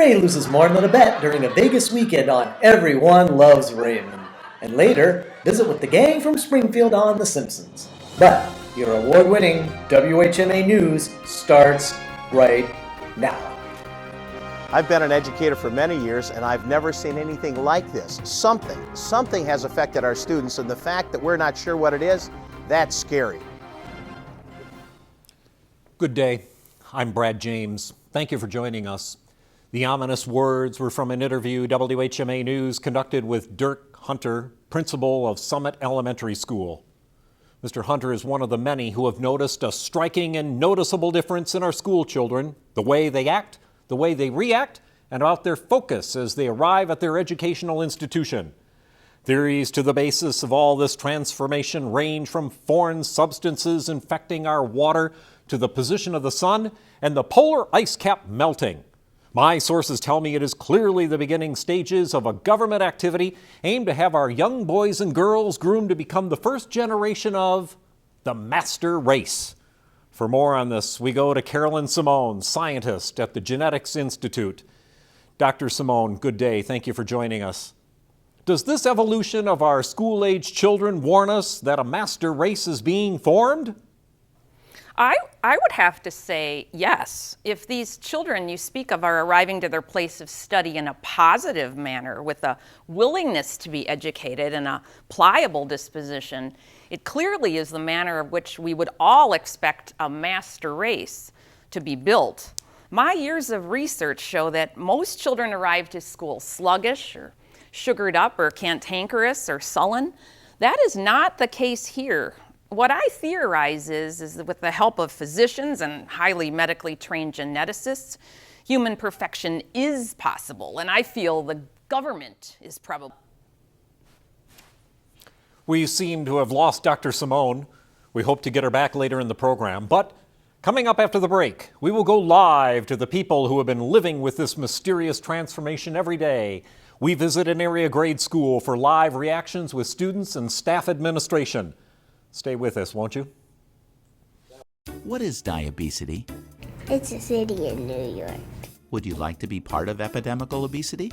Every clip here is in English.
Ray loses more than a bet during a Vegas weekend on Everyone Loves Raymond. And later, visit with the gang from Springfield on The Simpsons. But your award-winning WHMA News starts right now. I've been an educator for many years, and I've never seen anything like this. Something has affected our students, and the fact that we're not sure what it is, that's scary. Good day. I'm Brad James. Thank you for joining us. The ominous words were from an interview WHMA News conducted with Dirk Hunter, principal of Summit Elementary School. Mr. Hunter is one of the many who have noticed a striking and noticeable difference in our school children, the way they act, the way they react, and about their focus as they arrive at their educational institution. Theories to the basis of all this transformation range from foreign substances infecting our water to the position of the sun and the polar ice cap melting. My sources tell me it is clearly the beginning stages of a government activity aimed to have our young boys and girls groomed to become the first generation of the master race. For more on this, we go to Carolyn Simone, scientist at the Genetics Institute. Dr. Simone, good day. Thank you for joining us. Does this evolution of our school-age children warn us that a master race is being formed? I would have to say yes. If these children you speak of are arriving to their place of study in a positive manner with a willingness to be educated and a pliable disposition, it clearly is the manner of which we would all expect a master race to be built. My years of research show that most children arrive to school sluggish or sugared up or cantankerous or sullen. That is not the case here. What I theorize is that with the help of physicians and highly medically trained geneticists, human perfection is possible, and I feel the government is probably. We seem to have lost Dr. Simone. We hope to get her back later in the program, but coming up after the break, we will go live to the people who have been living with this mysterious transformation every day. We visit an area grade school for live reactions with students and staff administration. Stay with us, won't you? What is diabesity? It's a city in New York. Would you like to be part of epidemical obesity?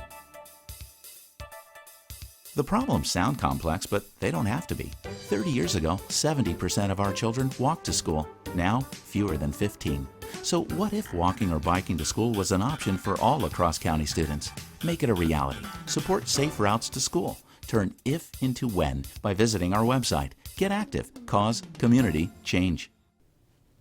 The problems sound complex, but they don't have to be. 30 years ago, 70% of our children walked to school. Now, fewer than 15. So what if walking or biking to school was an option for all La Crosse County students? Make it a reality. Support safe routes to school. Turn if into when by visiting our website. Get active. Cause community change.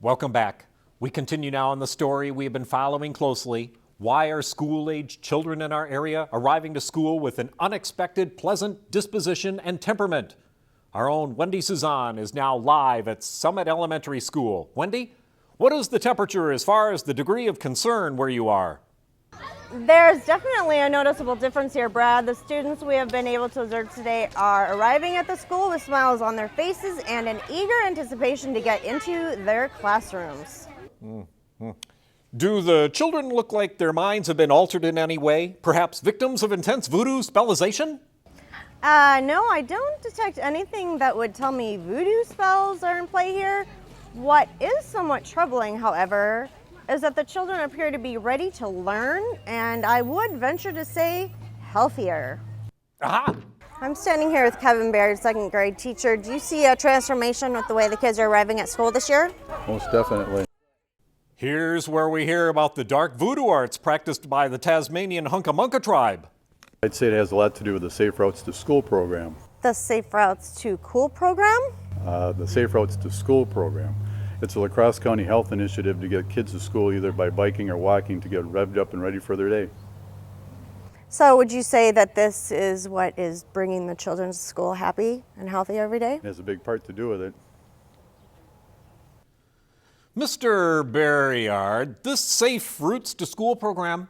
Welcome back. We continue now on the story we have been following closely. Why are school-age children in our area arriving to school with an unexpected, pleasant disposition and temperament? Our own Wendy Suzanne is now live at Summit Elementary School. Wendy, what is the temperature as far as the degree of concern where you are? There's definitely a noticeable difference here, Brad. The students we have been able to observe today are arriving at the school with smiles on their faces and an eager anticipation to get into their classrooms. Mm-hmm. Do the children look like their minds have been altered in any way? Perhaps victims of intense voodoo spellization? No, I don't detect anything that would tell me voodoo spells are in play here. What is somewhat troubling, however, is that the children appear to be ready to learn, and I would venture to say healthier. Aha! I'm standing here with Kevin Baird, second grade teacher. Do you see a transformation with the way the kids are arriving at school this year? Most definitely. Here's where we hear about the dark voodoo arts practiced by the Tasmanian Hunkamunka tribe. I'd say it has a lot to do with the Safe Routes to School program. The Safe Routes to Cool program? The Safe Routes to School program. It's a La Crosse County health initiative to get kids to school either by biking or walking to get revved up and ready for their day. So would you say that this is what is bringing the children to school happy and healthy every day? It has a big part to do with it. Mr. Berryard, this Safe Routes to School program,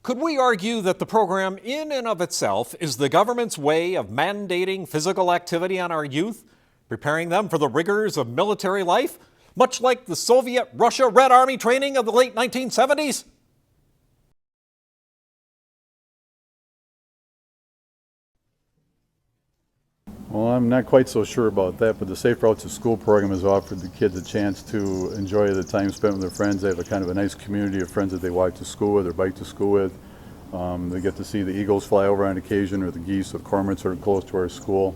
could we argue that the program in and of itself is the government's way of mandating physical activity on our youth, preparing them for the rigors of military life? Much like the Soviet-Russia Red Army training of the late 1970s? Well, I'm not quite so sure about that, but the Safe Routes to School program has offered the kids a chance to enjoy the time spent with their friends. They have a kind of a nice community of friends that they walk to school with or bike to school with. They get to see the eagles fly over on occasion, or the geese or the cormorants that are close to our school.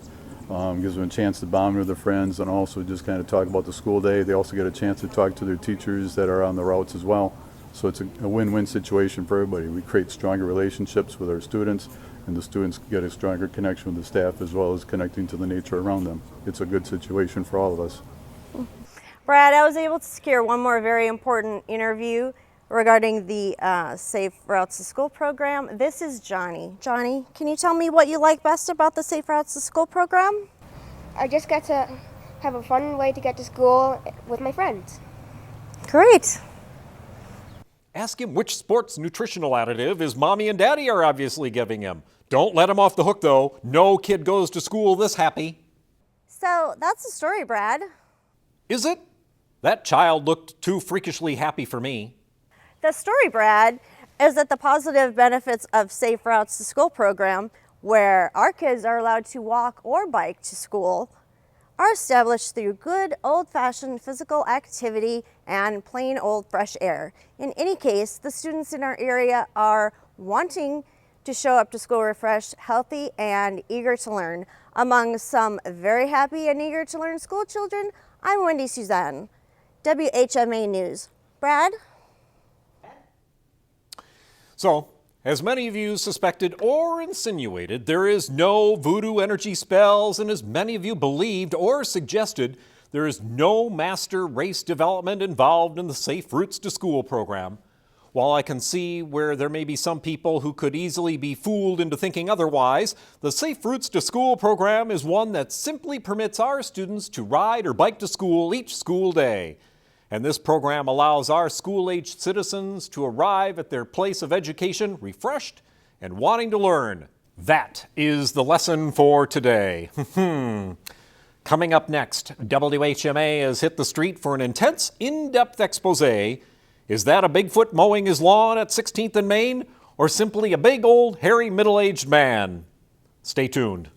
Gives them a chance to bond with their friends and also just kind of talk about the school day. They also get a chance to talk to their teachers that are on the routes as well. So it's a win-win situation for everybody. We create stronger relationships with our students, and the students get a stronger connection with the staff as well as connecting to the nature around them. It's a good situation for all of us. Brad, I was able to secure one more very important interview regarding the Safe Routes to School program. This is Johnny. Johnny, can you tell me what you like best about the Safe Routes to School program? I just got to have a fun way to get to school with my friends. Great. Ask him which sports nutritional additive his mommy and daddy are obviously giving him. Don't let him off the hook, though. No kid goes to school this happy. So that's the story, Brad. Is it? That child looked too freakishly happy for me. The story, Brad, is that the positive benefits of Safe Routes to School program, where our kids are allowed to walk or bike to school, are established through good old-fashioned physical activity and plain old fresh air. In any case, the students in our area are wanting to show up to school refreshed, healthy, and eager to learn. Among some very happy and eager to learn school children, I'm Wendy Suzanne, WHMA News. Brad? So, as many of you suspected or insinuated, there is no voodoo energy spells, and as many of you believed or suggested, there is no master race development involved in the Safe Routes to School program. While I can see where there may be some people who could easily be fooled into thinking otherwise, the Safe Routes to School program is one that simply permits our students to ride or bike to school each school day. And this program allows our school-aged citizens to arrive at their place of education refreshed and wanting to learn. That is the lesson for today. Coming up next, WHMA has hit the street for an intense, in-depth expose. Is that a Bigfoot mowing his lawn at 16th and Main, or simply a big old hairy middle-aged man? Stay tuned.